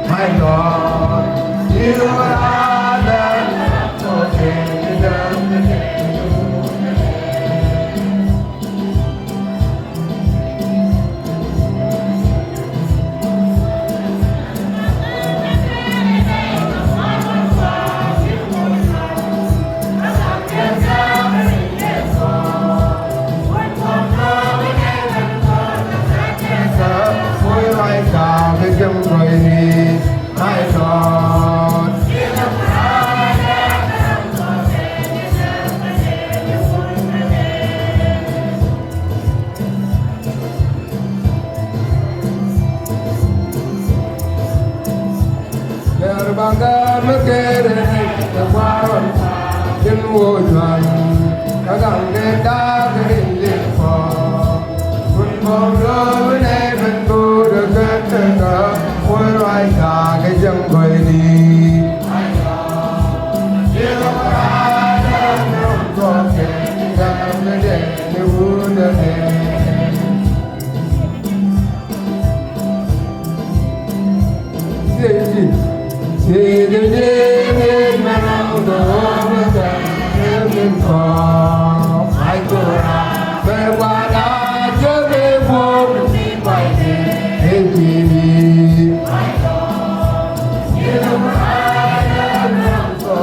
My Lord, you are the bangga mekere the waron in woodman kagang de da in the fall kun bom lo ne ben go de ga oi rai ka ke jam goi ni ai ya ye lo ra da no ko ke da me de ne wu de ne See the day in my own home, and fall. I go out, but what I just before to be by the my God, you know I am so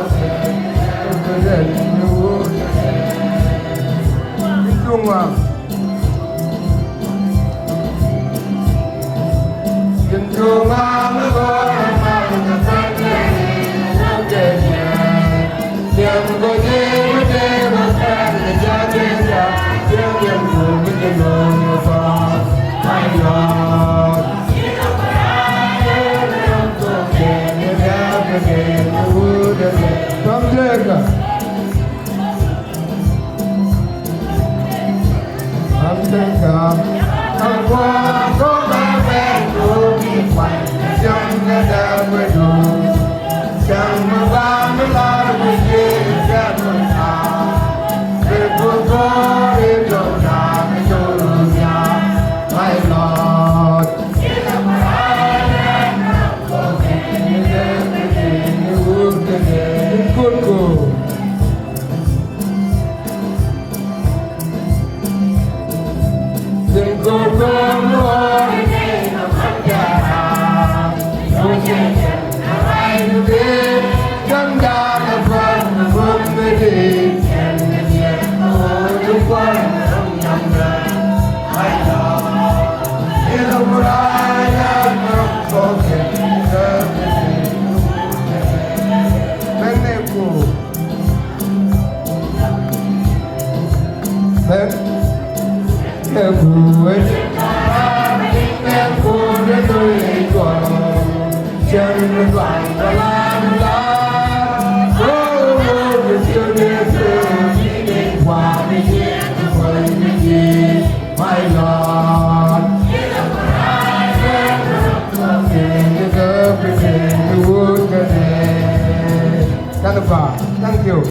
sad, Hãy subscribe cho kênh Ghiền Mì Gõ để không bỏ lỡ những video hấp dẫn.